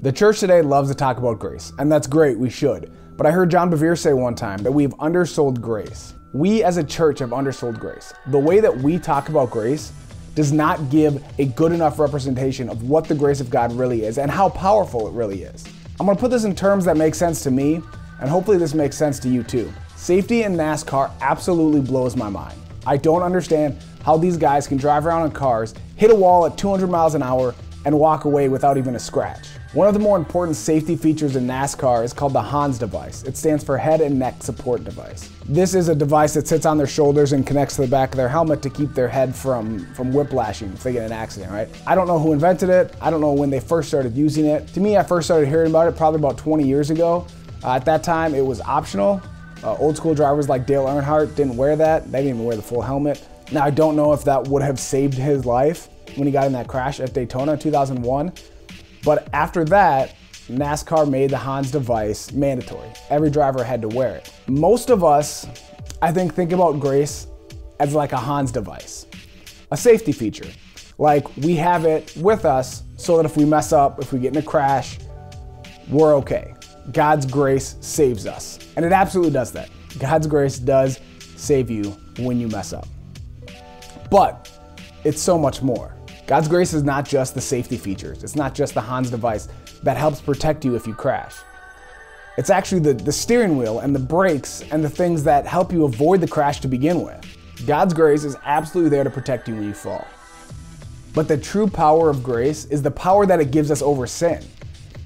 The church today loves to talk about grace, and that's great, we should. But I heard John Bevere say one time that we've undersold grace. We as a church have undersold grace. The way that we talk about grace does not give a good enough representation of what the grace of God really is and how powerful it really is. I'm gonna put this in terms that make sense to me, and hopefully this makes sense to you too. Safety in NASCAR absolutely blows my mind. I don't understand how these guys can drive around in cars, hit a wall at 200 miles an hour, and walk away without even a scratch. One of the more important safety features in NASCAR is called the HANS device. It stands for Head and Neck Support Device. This is a device that sits on their shoulders and connects to the back of their helmet to keep their head from whiplashing if they get in an accident, right? I don't know who invented it. I don't know when they first started using it. To me, I first started hearing about it probably about 20 years ago. At that time, it was optional. Old school drivers like Dale Earnhardt didn't wear that. They didn't even wear the full helmet. Now, I don't know if that would have saved his life when he got in that crash at Daytona in 2001. But after that, NASCAR made the HANS device mandatory. Every driver had to wear it. Most of us, I think about grace as like a HANS device, a safety feature. Like we have it with us so that if we mess up, if we get in a crash, we're okay. God's grace saves us. And it absolutely does that. God's grace does save you when you mess up. But it's so much more. God's grace is not just the safety features. It's not just the HANS device that helps protect you if you crash. It's actually the steering wheel and the brakes and the things that help you avoid the crash to begin with. God's grace is absolutely there to protect you when you fall. But the true power of grace is the power that it gives us over sin.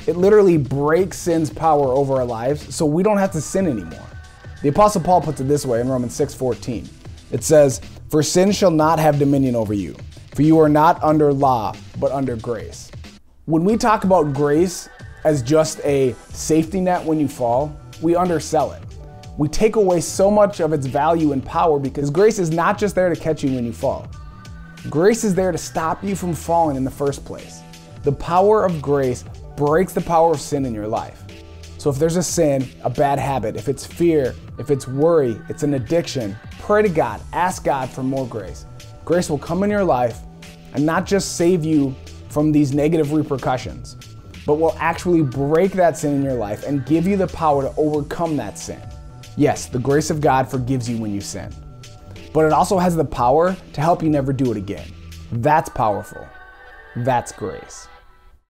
It literally breaks sin's power over our lives so we don't have to sin anymore. The Apostle Paul puts it this way in Romans 6:14. It says, "For sin shall not have dominion over you, for you are not under law, but under grace." When we talk about grace as just a safety net when you fall, we undersell it. We take away so much of its value and power because grace is not just there to catch you when you fall. Grace is there to stop you from falling in the first place. The power of grace breaks the power of sin in your life. So if there's a sin, a bad habit, if it's fear, if it's worry, it's an addiction, pray to God, ask God for more grace. Grace will come in your life and not just save you from these negative repercussions, but will actually break that sin in your life and give you the power to overcome that sin. Yes, the grace of God forgives you when you sin, but it also has the power to help you never do it again. That's powerful. That's grace.